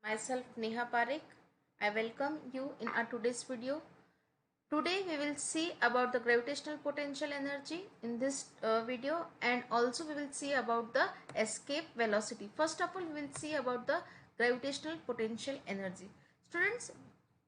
Myself Neha Parekh. I welcome you in our today's video. Today we will see about the gravitational potential energy in this video, and also we will see about the escape velocity. First of all we will see about the gravitational potential energy. Students,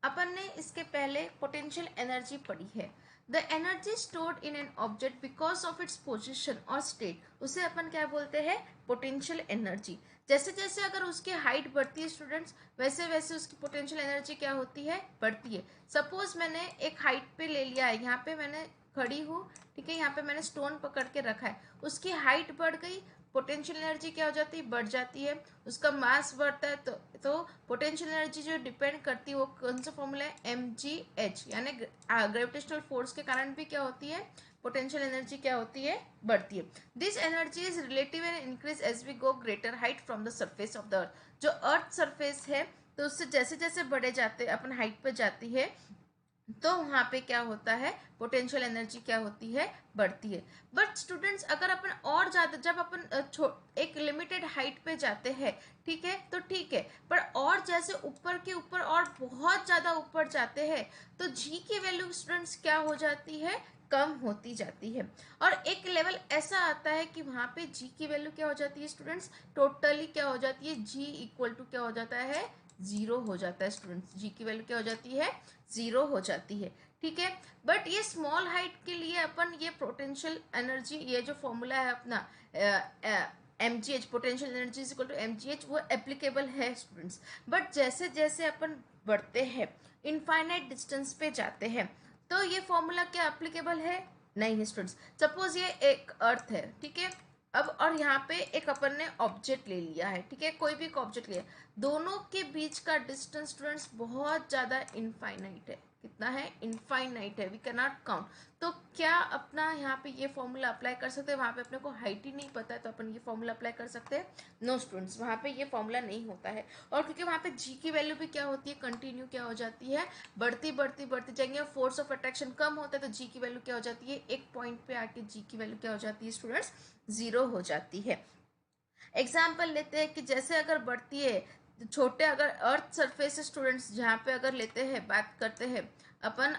अपन ने इसके पहले potential energy पढ़ी है. The energy stored in an object because of its position और state, उसे अपन क्या बोलते हैं? Potential energy. जैसे जैसे अगर उसकी हाइट बढ़ती है स्टूडेंट्स, वैसे वैसे उसकी पोटेंशियल एनर्जी क्या होती है? बढ़ती है. सपोज मैंने एक हाइट पे ले लिया है, यहाँ पे मैंने खड़ी हूँ, ठीक है, यहाँ पे मैंने स्टोन पकड़ के रखा है, उसकी हाइट बढ़ गई, पोटेंशियल एनर्जी क्या हो जाती है? बढ़ जाती है. उसका मास बढ़ता है तो पोटेंशियल एनर्जी जो डिपेंड करती है वो कौन सा फॉर्मूला है? mgh, यानी ग्रेविटेशनल फोर्स के कारण भी क्या होती है? पोटेंशियल एनर्जी क्या होती है? बढ़ती है. This energy is relative and increase as we go greater height from the surface of the earth. जो अर्थ सरफेस है तो उससे जैसे जैसे बढ़े जाते अपन हाइट पे जाती है तो वहाँ पे क्या होता है? पोटेंशियल एनर्जी क्या होती है? बढ़ती है. बट स्टूडेंट्स, अगर अपन और ज़्यादा, जब अपन एक लिमिटेड हाइट पे जाते हैं, ठीक है, तो ठीक है, पर और जैसे ऊपर के ऊपर और बहुत ज़्यादा ऊपर जाते हैं तो जी की वैल्यू स्टूडेंट्स क्या हो जाती है? कम होती जाती है. और एक लेवल ऐसा आता है कि वहाँ पे जी की वैल्यू क्या हो जाती है स्टूडेंट्स? टोटली क्या हो जाती है? जी इक्वल टू क्या हो जाता है? जीरो हो जाता है स्टूडेंट्स. जी की वैल्यू क्या हो जाती है? जीरो हो जाती है. ठीक है. बट ये स्मॉल हाइट के लिए अपन ये पोटेंशियल एनर्जी, ये जो फॉर्मूला है अपना M G H, potential energy is equal to M G H, वो एप्लीकेबल है स्टूडेंट्स. बट जैसे जैसे अपन बढ़ते हैं, इनफाइनाइट डिस्टेंस पे जाते हैं, तो ये फॉर्मूला क्या एप्लीकेबल है? नहीं है स्टूडेंट्स. सपोज ये एक अर्थ है, ठीक है, अब और यहाँ पे एक अपन ने ऑब्जेक्ट ले लिया है, ठीक है, कोई भी एक ऑब्जेक्ट लिया, दोनों के बीच का डिस्टेंस स्टूडेंट्स बहुत ज़्यादा इनफाइनाइट है. कितना है? इनफाइनाइट है. We can not count. तो क्या अपना यहाँ पे ये फॉर्मूला अप्लाई कर सकते हैं? वहाँ पे अपने को हाइट ही नहीं पता है तो अपन ये फॉर्मूला अप्लाई कर सकते हैं? नो स्टूडेंट्स, वहाँ पे ये फॉर्मूला नहीं होता है. और क्योंकि वहाँ पे जी की वैल्यू भी क्या होती है? कंटिन्यू क्या हो जाती है? बढ़ती बढ़ती बढ़ती जाएंगे. फोर्स ऑफ अट्रैक्शन कम होता है तो जी की वैल्यू क्या हो जाती है? एक पॉइंट पे आके जी की वैल्यू क्या हो जाती है स्टूडेंट्स? जीरो हो जाती है. एग्जाम्पल लेते हैं कि जैसे अगर बढ़ती है तो छोटे, अगर अर्थ सरफेस स्टूडेंट्स जहाँ पे अगर लेते हैं, बात करते हैं अपन,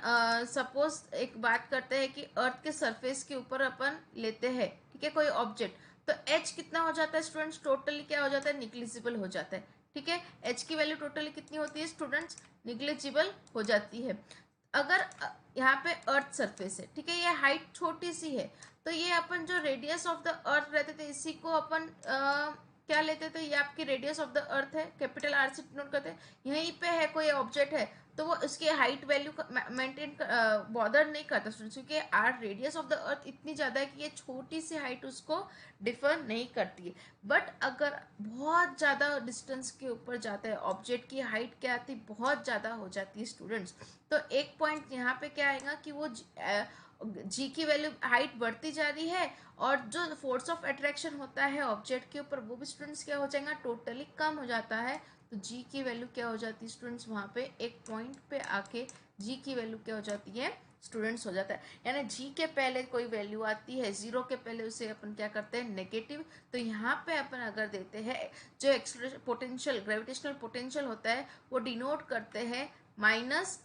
सपोज एक बात करते हैं कि अर्थ के सरफेस के ऊपर अपन लेते हैं, ठीक है, कोई ऑब्जेक्ट, तो एच कितना हो जाता है स्टूडेंट्स? टोटली क्या हो जाता है? निग्लिजिबल हो जाता है. ठीक है. एच की वैल्यू टोटली कितनी होती है स्टूडेंट्स? निग्लिजिबल हो जाती है. अगर यहाँ पे अर्थ सरफेस है, ठीक है, ये हाइट छोटी सी है, तो ये अपन जो रेडियस ऑफ द अर्थ रहते थे इसी को अपन क्या लेते थे? ये आपकी रेडियस ऑफ द अर्थ है, कैपिटल आर से नोट करते हैं. यहीं पे है कोई ऑब्जेक्ट है तो वो उसकी हाइट वैल्यू मेंटेन बॉदर नहीं करता स्टूडेंट्स, क्योंकि R radius of the earth इतनी ज़्यादा है कि ये छोटी सी हाइट उसको डिफर नहीं करती है. बट अगर बहुत ज़्यादा डिस्टेंस के ऊपर जाता है ऑब्जेक्ट की हाइट क्या आती है? बहुत ज़्यादा हो जाती है स्टूडेंट्स. तो एक पॉइंट यहाँ पे क्या आएगा कि वो जी की वैल्यू, हाइट बढ़ती जा रही है और जो फोर्स ऑफ अट्रैक्शन होता है ऑब्जेक्ट के ऊपर वो भी स्टूडेंट्स क्या हो जाएगा? टोटली कम हो जाता है. तो जी की वैल्यू क्या हो जाती है स्टूडेंट्स? वहाँ पे एक पॉइंट पे आके जी की वैल्यू क्या हो जाती है स्टूडेंट्स? हो जाता है. यानी जी के पहले कोई वैल्यू आती है, जीरो के पहले उसे अपन क्या करते हैं? नेगेटिव. तो यहाँ पे अपन अगर देते हैं जो एक्सलेशन पोटेंशियल, ग्रेविटेशनल पोटेंशियल होता है वो डिनोट करते हैं minus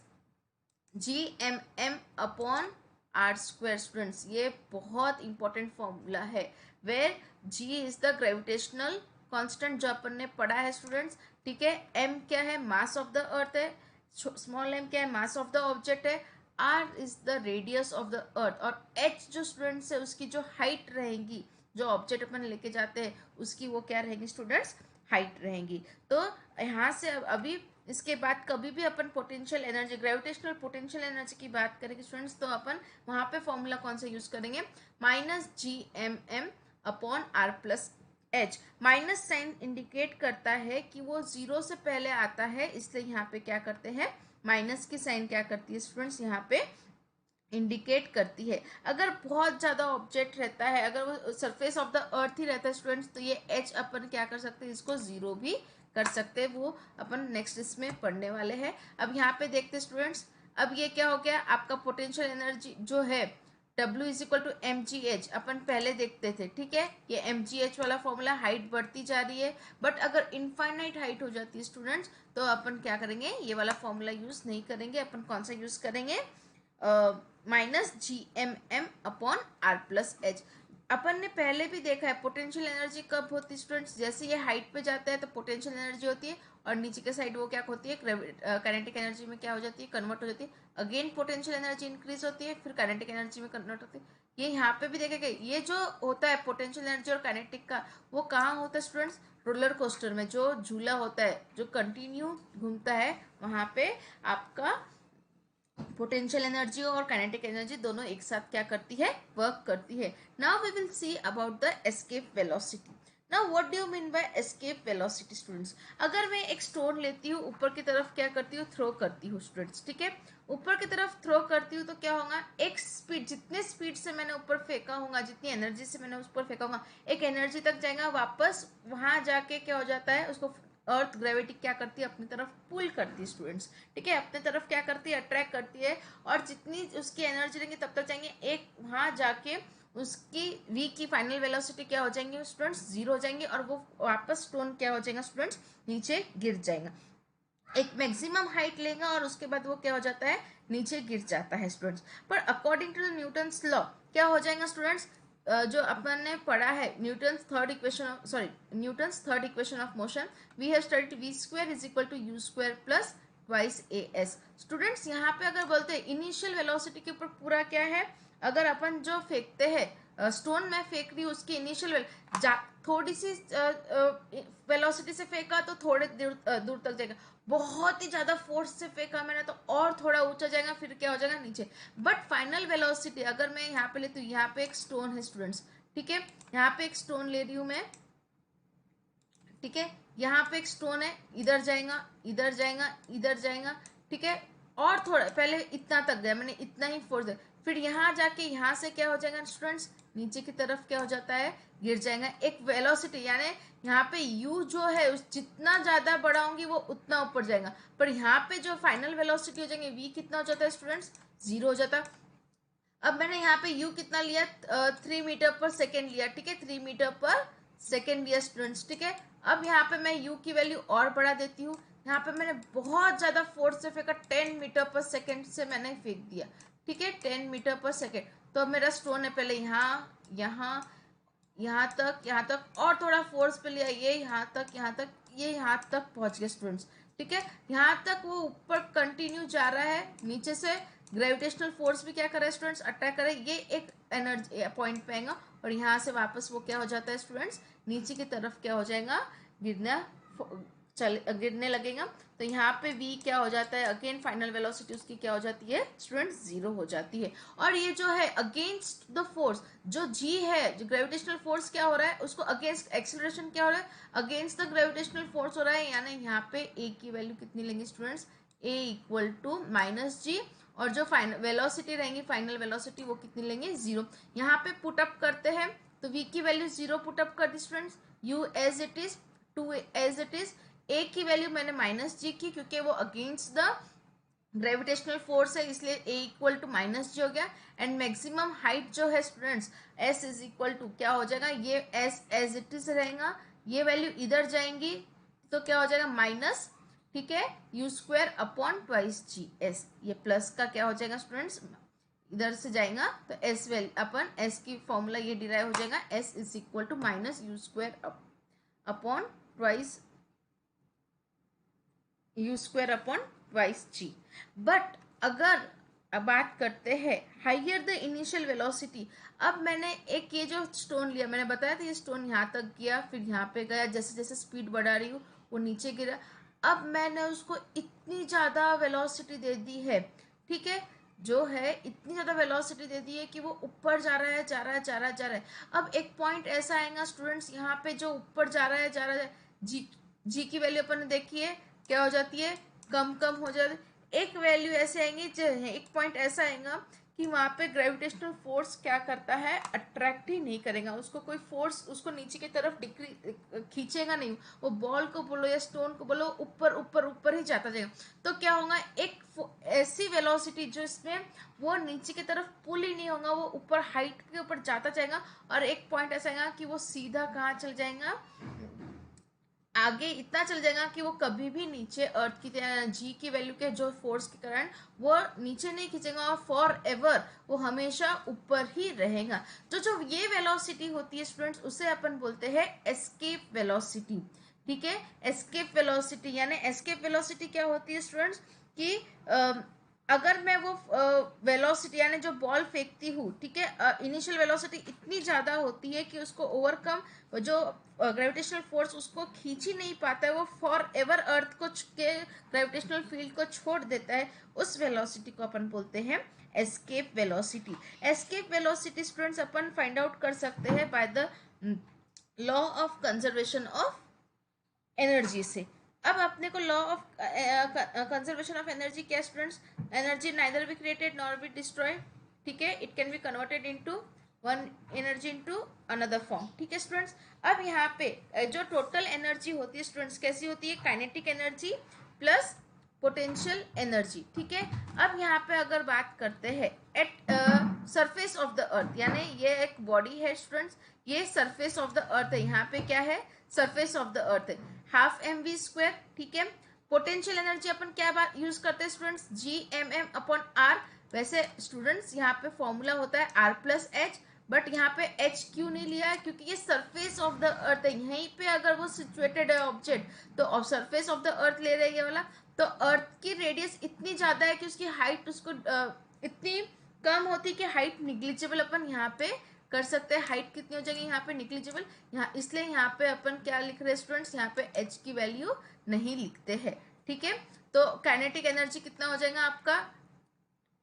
G M M upon R square. Students, ये बहुत इंपॉर्टेंट फॉर्मूला है, where G is the gravitational constant जो अपन ने पढ़ा है स्टूडेंट्स. ठीक है. एम क्या है? मास ऑफ द अर्थ है. स्मॉल एम क्या है? मास ऑफ द ऑब्जेक्ट है. R is the radius of the earth. और एच जो स्टूडेंट्स है उसकी जो हाइट रहेगी, जो ऑब्जेक्ट अपन लेके जाते हैं उसकी वो क्या रहेगी स्टूडेंट्स? हाइट रहेंगी. तो यहाँ से अभी इसके बाद कभी भी अपन potential energy, gravitational potential energy की बात करेंगे स्टूडेंट्स, तो अपन वहाँ पे फॉर्मूला कौन सा यूज करेंगे? Minus G M M upon R plus H. Minus sign indicate करता है कि वो जीरो से पहले आता है, इसलिए यहाँ पे क्या करते हैं? माइनस की साइन क्या करती है स्टूडेंट्स? यहाँ पे इंडिकेट करती है. अगर बहुत ज़्यादा ऑब्जेक्ट रहता है, अगर वो सरफेस ऑफ द अर्थ ही रहता है स्टूडेंट्स, तो ये एच अपन क्या कर सकते हैं? इसको जीरो भी कर सकते हैं. वो अपन नेक्स्ट इसमें पढ़ने वाले हैं. अब यहाँ पे देखते हैं स्टूडेंट्स, अब ये क्या हो गया? आपका पोटेंशियल एनर्जी जो है W is equal to M G H अपन पहले देखते थे, ठीक है। ये एम जी एच वाला फॉर्मूला, हाइट बढ़ती जा रही है, बट अगर इनफाइनाइट हाइट हो जाती है स्टूडेंट्स, तो अपन क्या करेंगे, ये वाला फॉर्मूला यूज नहीं करेंगे। अपन कौन सा यूज करेंगे, -gmm/r+h। अपन ने पहले भी देखा है पोटेंशियल एनर्जी कब होती है स्टूडेंट्स, जैसे ये हाइट पे जाता है तो पोटेंशियल एनर्जी होती है, और नीचे के साइड वो क्या होती है, काइनेटिक एनर्जी में क्या हो जाती है, कन्वर्ट हो जाती है। अगेन पोटेंशियल एनर्जी इंक्रीज होती है, फिर काइनेटिक एनर्जी में कन्वर्ट होती है। ये यहाँ पे भी देखेगा, ये जो होता है पोटेंशियल एनर्जी और काइनेटिक का, वो कहाँ होता है स्टूडेंट्स, रोलर कोस्टर में जो झूला होता है जो कंटिन्यू घूमता है, वहाँ पे आपका पोटेंशियल एनर्जी और काइनेटिक एनर्जी दोनों एक साथ क्या करती है, वर्क करती है। Now we will see about the escape velocity. Now what do you mean by escape velocity students. अगर मैं एक स्टोन लेती हूँ, ऊपर की तरफ क्या करती हूँ, थ्रो करती हूँ स्टूडेंट्स, ठीक है। ऊपर की तरफ थ्रो करती हूँ तो क्या होगा, एक स्पीड, जितने स्पीड से मैंने ऊपर फेंका होगा, जितनी एनर्जी से मैंने उस पर फेंका होगा, एक एनर्जी तक जाएगा, वापस वहां जाके क्या हो जाता है, उसको अर्थ ग्रेविटी क्या करती है, अपनी तरफ पुल करती है स्टूडेंट्स, ठीक है। अपने तरफ क्या करती है, अट्रैक्ट करती है, और जितनी उसकी एनर्जी लेंगे तब तक जाएंगे, एक वहां जाके उसकी वी की फाइनल वेलोसिटी क्या हो जाएंगे स्टूडेंट्स, जीरो हो जाएंगे, और वो वापस स्टोन क्या हो जाएगा स्टूडेंट्स, नीचे गिर जाएगा। एक मैक्सिमम हाइट लेगा और उसके बाद वो क्या हो जाता है, नीचे गिर जाता है स्टूडेंट्स। पर according to the Newton's law क्या हो जाएगा स्टूडेंट्स, जो अपन ने पढ़ा है Newton's third equation of motion, we have studied v square is equal to u square plus twice as। Students यहाँ पे अगर बोलते हैं इनिशियल वेलोसिटी के ऊपर पूरा क्या है, अगर अपन जो फेंकते हैं स्टोन में फेंक रही हूँ, उसकी इनिशियल थोड़ी सी वेलोसिटी से फेंका तो थोड़े दूर तक जाएगा, बहुत ही ज्यादा फोर्स से फेंका मैंने तो और थोड़ा ऊंचा जाएगा, फिर क्या हो जाएगा, नीचे। बट फाइनल वेलोसिटी अगर मैं यहाँ पे लेती हूँ, यहाँ पे एक स्टोन है स्टूडेंट्स, ठीक है, यहाँ पे एक स्टोन ले रही हूँ मैं, ठीक है, यहाँ पे एक स्टोन है, इधर जाएगा, इधर जाएगा, इधर जाएगा, ठीक है, और थोड़ा पहले इतना तक गया मैंने, इतना ही फोर्स है, फिर यहाँ जाके यहाँ से क्या हो जाएगा स्टूडेंट्स, नीचे की तरफ क्या हो जाता है, गिर जाएगा। एक वेलोसिटी यानी यहाँ पे u जो है उस जितना ज्यादा बढ़ाऊंगी वो उतना ऊपर जाएगा, पर यहाँ पे जो फाइनल वेलोसिटी हो जाएंगे v कितना हो जाता है स्टूडेंट्स, जीरो हो जाता है। अब मैंने यहाँ पे u कितना लिया, 3 मीटर पर सेकेंड लिया, ठीक है, 3 मीटर पर सेकेंड लिया स्टूडेंट्स, ठीक है। अब यहाँ पे मैं u की वैल्यू और बढ़ा देती हूँ, यहाँ पे मैंने बहुत ज्यादा फोर्स से फेंका, 10 मीटर पर सेकेंड से मैंने फेंक दिया, ठीक है, 10 मीटर पर सेकेंड। तो अब मेरा स्टोन है पहले यहाँ, यहाँ, यहाँ तक और थोड़ा फोर्स पे लिया, ये यहाँ तक, यहाँ तक, ये यहाँ तक पहुंच गया स्टूडेंट्स, ठीक है। यहाँ तक वो ऊपर कंटिन्यू जा रहा है, नीचे से ग्रेविटेशनल फोर्स भी क्या कर रहा है स्टूडेंट्स, अट्रैक्ट कर रहा है, ये एक एनर्जी पॉइंट पे आएगा, और यहाँ से वापस वो क्या हो जाता है स्टूडेंट्स, नीचे की तरफ क्या हो जाएगा, गिरना गिरने लगेगा। तो यहाँ पे v क्या हो जाता है, अगेन फाइनल वेलोसिटी उसकी क्या हो जाती है स्टूडेंट्स, जीरो हो जाती है। और ये जो है अगेंस्ट द फोर्स, जो g है, जो ग्रेविटेशनल फोर्स क्या हो रहा है, उसको अगेंस्ट एक्सेलरेशन क्या हो रहा है, अगेंस्ट द ग्रेविटेशनल फोर्स हो रहा है, यानी यहाँ पे a की वैल्यू कितनी लेंगे students, a equal to -g, और जो फाइनल वेलोसिटी रहेंगी, फाइनल वेलोसिटी वो कितनी लेंगे, जीरो। यहाँ पे पुट अप करते हैं तो v की वैल्यू जीरो पुट अप कर दी students, u as it is, 2 as it is, a की वैल्यू मैंने -g की, क्योंकि वो अगेंस्ट द ग्रेविटेशनल फोर्स है, इसलिए a इक्वल टू -g हो गया। एंड मैक्सिमम हाइट जो है students s is equal to क्या हो जाएगा, ये s एज इट इज रहेगा, ये वैल्यू इधर जाएंगी तो क्या हो जाएगा माइनस, ठीक है, u square upon twice G S, ये प्लस का क्या हो जाएगा स्टूडेंट्स, इधर से जाएगा तो s वैल्यू अपन s की फॉर्मूला ये डिराइव हो जाएगा, s is equal to minus u square upon twice u square upon twice G. But अगर अब बात करते हैं हाइयर द इनिशियल वेलोसिटी, अब मैंने एक ये जो स्टोन लिया, मैंने बताया था ये स्टोन यहाँ तक गया, फिर यहाँ पे गया, जैसे जैसे स्पीड बढ़ा रही हूँ वो नीचे गिरा, अब मैंने उसको इतनी ज़्यादा वेलोसिटी दे दी है, ठीक है, जो है इतनी ज़्यादा वेलोसिटी दे दी है कि वो ऊपर जा रहा है, जा रहा है, जा रहा है, जा रहा है। अब एक पॉइंट ऐसा आएगा स्टूडेंट्स, यहाँ पे जो ऊपर जा रहा है, जा रहा है, जी की वैल्यू अपन ने देखी है क्या हो जाती है, कम कम हो जाती है। एक वैल्यू ऐसे आएंगी, एक पॉइंट ऐसा आएगा कि वहाँ पे ग्रेविटेशनल फोर्स क्या करता है, अट्रैक्ट ही नहीं करेगा, उसको कोई फोर्स उसको नीचे की तरफ खींचेगा नहीं। वो बॉल को बोलो या स्टोन को बोलो, ऊपर ऊपर ऊपर ही जाता जाएगा। तो क्या होगा, एक ऐसी वेलोसिटी जो इसमें वो नीचे की तरफ पुल ही नहीं होगा, वो ऊपर हाइट के ऊपर जाता जाएगा, और एक पॉइंट ऐसा आएगा कि वो सीधा कहाँ चल जाएगा, आगे इतना चल जाएगा कि वो कभी भी नीचे अर्थ की जी की वैल्यू के जो फोर्स के कारण वो नीचे नहीं खींचेगा, और फॉर एवर वो हमेशा ऊपर ही रहेगा। तो जो ये वेलोसिटी होती है स्टूडेंट्स, उसे अपन बोलते हैं एस्केप वेलोसिटी। ठीक है, एस्केप वेलोसिटी, यानी एस्केप वेलोसिटी क्या होती है स्टूडेंट्स, कि अगर मैं वो वेलोसिटी यानी जो बॉल फेंकती हूँ, ठीक है, इनिशियल वेलोसिटी इतनी ज़्यादा होती है कि उसको ओवरकम जो ग्रेविटेशनल फोर्स उसको खींच ही नहीं पाता है, वो फॉर एवर अर्थ को के ग्रेविटेशनल फील्ड को छोड़ देता है, उस वेलोसिटी को अपन बोलते हैं escape velocity. Escape velocity students अपन फाइंड आउट कर सकते हैं by the law of conservation of energy से। अब अपने को law of conservation of energy क्या students, energy neither be created nor be destroyed, ठीक है, it can be converted into one energy into another form. ठीक है स्टूडेंट्स, अब यहाँ पे जो टोटल एनर्जी होती है स्टूडेंट्स कैसी होती है, kinetic energy plus potential energy. ठीक है, अब यहाँ पे अगर बात करते हैं एट सरफेस ऑफ द अर्थ, यानी ये एक बॉडी है स्टूडेंट्स, ये सरफेस ऑफ द अर्थ है, यहाँ पे क्या है, सरफेस ऑफ द अर्थ है, हाफ एम वी स्क्वायर। ठीक है, पोटेंशियल एनर्जी अपन क्या बात यूज करते हैं students, G M M upon R. वैसे स्टूडेंट्स यहाँ पे फॉर्मूला होता है आर प्लस एच, बट यहाँ पे एच क्यों नहीं लिया है, क्योंकि ये सरफेस ऑफ द अर्थ है, यहीं पे अगर वो सिचुएटेड है ऑब्जेक्ट तो सरफेस ऑफ द अर्थ ले रहे हैं ये वाला। तो अर्थ की रेडियस इतनी ज्यादा है कि उसकी हाइट उसको इतनी कम होती है कि हाइट निग्लिजिबल अपन यहाँ पे कर सकते हैं। हाइट कितनी हो जाएगी यहाँ पे, निग्लिजिबल, यहाँ इसलिए यहाँ पे अपन क्या लिख रहे हैं स्टूडेंट्स, यहाँ पे एच की वैल्यू नहीं लिखते हैं। ठीक है, तो काइनेटिक एनर्जी कितना हो जाएगा आपका,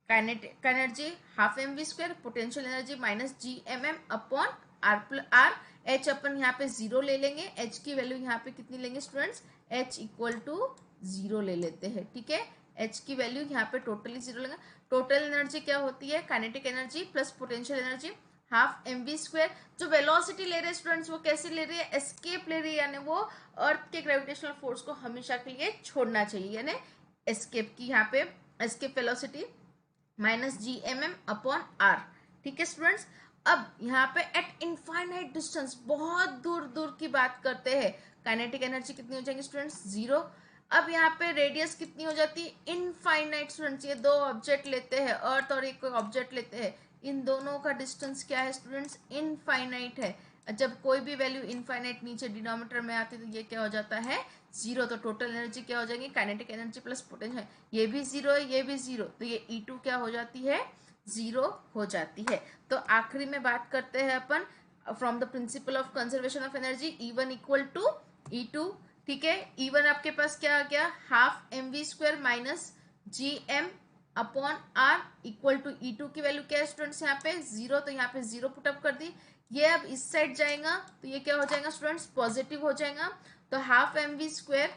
kinetic energy half M V square, potential energy minus G M M upon R. H अपन यहाँ पे जीरो ले लेंगे, एच की वैल्यू यहाँ पे कितनी लेंगे students, H equal to zero ले लेते हैं। ठीक है, एच की वैल्यू यहाँ पे टोटली जीरो लेंगे। टोटल एनर्जी क्या होती है, kinetic energy plus potential energy half M V square. जो वेलोसिटी ले रहे हैं स्टूडेंट्स वो कैसे ले रही है, एस्केप ले रही है, यानी वो अर्थ के ग्रेविटेशनल फोर्स को हमेशा के लिए छोड़ना चाहिए, यानी एस्केप की यहाँ पे escape velocity minus G M M upon R. ठीक है स्टूडेंट्स, अब यहाँ पे एट इनफाइनाइट डिस्टेंस, बहुत दूर दूर की बात करते हैं, काइनेटिक एनर्जी कितनी हो जाएगी स्टूडेंट्स, जीरो। अब यहाँ पे रेडियस कितनी हो जाती है, इनफाइनाइट स्टूडेंट्स, ये दो ऑब्जेक्ट लेते हैं, अर्थ और एक ऑब्जेक्ट लेते हैं, इन दोनों का डिस्टेंस क्या है स्टूडेंट्स, इनफाइनाइट है। जब कोई भी वैल्यू इनफाइनाइट नीचे डिनोमिनेटर में आती है तो ये क्या हो जाता है, जीरो। तो टोटल एनर्जी क्या हो जाएगी, काइनेटिक एनर्जी प्लस पोटेंशियल, ये भी जीरो है ये भी जीरो, तो ये E2 क्या हो जाती है, जीरो हो जाती है। तो आखिरी में बात करते हैं अपन from the principle of conservation of energy, E1 equal to E2। ठीक है, E1 आपके पास क्या आ गया, half M V square minus G M upon R equal to E2 की वैल्यू क्या है स्टूडेंट्स, यहाँ पे जीरो, तो यहाँ पे जीरो पुटअप कर दी। ये अब इस साइड जाएगा तो ये क्या हो जाएगा स्टूडेंट्स, पॉजिटिव हो जाएगा। तो half M V square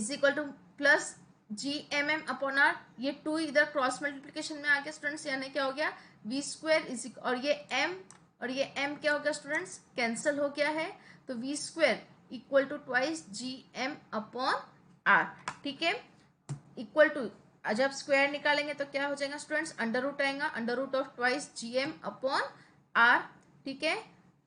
is equal to plus G M M upon R, ये टू इधर क्रॉस मल्टीप्लीकेशन में आ गया स्टूडेंट्स, यानी क्या हो गया, वी स्क्वायर इज, और ये एम और ये एम क्या हो गया स्टूडेंट्स, कैंसिल हो गया है। तो V square equal to twice G M upon R. ठीक है, इक्वल टू, जब स्क्वायर निकालेंगे तो क्या हो जाएगा स्टूडेंट्स, अंडर रूट आएगा, under root of twice G M upon R. ठीक है,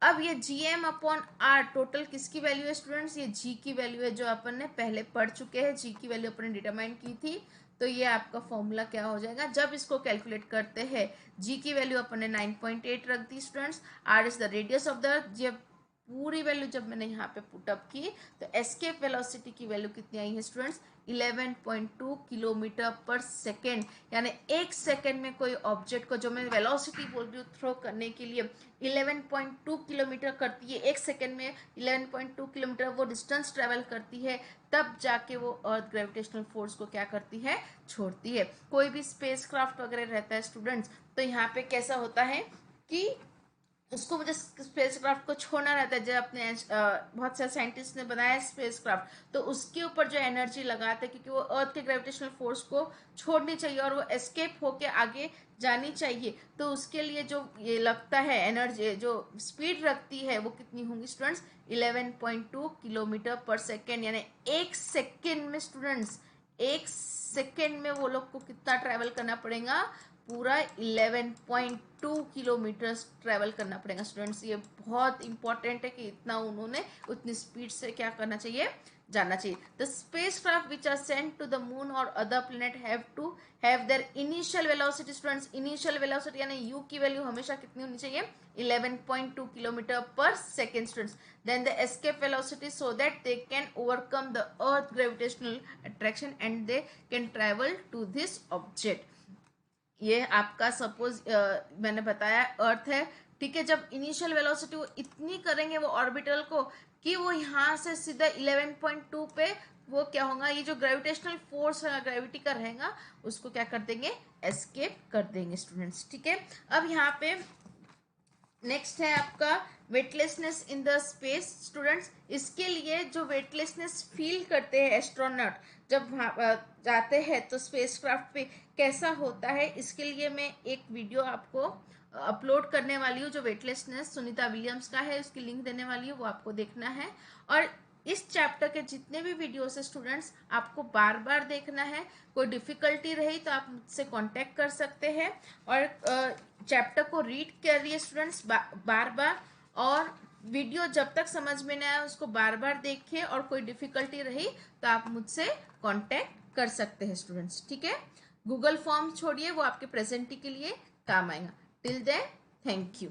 अब ये G M upon R total किसकी वैल्यू है स्टूडेंट्स, ये जी की वैल्यू है, जो अपन ने पहले पढ़ चुके हैं, जी की वैल्यू अपन ने डिटरमाइन की थी। तो ये आपका फॉर्मूला क्या हो जाएगा, जब इसको कैलकुलेट करते हैं, जी की वैल्यू अपन ने 9.8 रख दी students, R is the radius of the earth, जब पूरी वैल्यू जब मैंने यहाँ पे पुटअप की तो एस्केप वेलोसिटी की वैल्यू कितनी आई है स्टूडेंट्स, 11.2 किलोमीटर पर सेकेंड। यानी एक सेकेंड में कोई ऑब्जेक्ट को, जो मैं वेलोसिटी बोल रही हूँ थ्रो करने के लिए, 11.2 किलोमीटर करती है एक सेकेंड में, 11.2 किलोमीटर वो डिस्टेंस ट्रेवल करती है, तब जाके वो अर्थ ग्रेविटेशनल फोर्स को क्या करती है, छोड़ती है। कोई भी स्पेस क्राफ्ट वगैरह रहता है स्टूडेंट्स, तो यहाँ पे कैसा होता है कि उसको मुझे स्पेसक्राफ्ट को छोड़ना रहता है। जब अपने बहुत सारे साइंटिस्ट ने बनाया स्पेसक्राफ्ट, तो उसके ऊपर जो एनर्जी लगाते हैं, क्योंकि वो अर्थ के ग्रेविटेशनल फोर्स को छोड़नी चाहिए और वो एस्केप होके आगे जानी चाहिए। तो उसके लिए जो ये लगता है एनर्जी, जो स्पीड रखती है, वो कितनी होंगी स्टूडेंट्स? 11.2 किलोमीटर पर सेकेंड, यानी एक सेकेंड में स्टूडेंट्स, एक सेकेंड में वो लोग को कितना ट्रैवल करना पड़ेगा? पूरा 11.2 किलोमीटर ट्रैवल करना पड़ेगा स्टूडेंट्स। ये बहुत इंपॉर्टेंट है कि इतना उन्होंने उतनी स्पीड से क्या करना चाहिए, जाना चाहिए। The spacecraft which are sent to the moon और other planet have to have their initial velocity students. Initial velocity यानी यू की वैल्यू हमेशा कितनी होनी चाहिए? 11.2 kilometre per second students. Then the escape velocity so that they can overcome the earth gravitational attraction and they can travel to this object. ये आपका suppose मैंने बताया अर्थ है, ठीक है। जब इनिशियल वेलोसिटी वो इतनी करेंगे वो ऑर्बिटल को, कि वो यहाँ से सीधा 11.2 पे वो क्या होगा, ये जो ग्रेविटेशनल फोर्स है, ग्रेविटी का रहेगा, उसको क्या कर देंगे? एस्केप कर देंगे स्टूडेंट्स, ठीक है। अब यहाँ पे नेक्स्ट है आपका weightlessness in the space students. इसके लिए जो वेटलेसनेस फील करते हैं एस्ट्रोनॉट जब जाते हैं तो स्पेसक्राफ्ट पे कैसा होता है, इसके लिए मैं एक वीडियो आपको अपलोड करने वाली हूँ। जो वेटलेसनेस सुनीता विलियम्स का है, उसकी लिंक देने वाली हूँ, वो आपको देखना है। और इस चैप्टर के जितने भी वीडियोस है स्टूडेंट्स, आपको बार बार देखना है। कोई डिफिकल्टी रही तो आप मुझसे कांटेक्ट कर सकते हैं। और चैप्टर को रीड करिए स्टूडेंट्स बार बार, और वीडियो जब तक समझ में नहीं आया उसको बार बार देखिए, और कोई डिफिकल्टी रही तो आप मुझसे कांटेक्ट कर सकते हैं स्टूडेंट्स, ठीक है। गूगल फॉर्म छोड़िए, वो आपके प्रेजेंटी के लिए काम आएगा। Till then, thank you.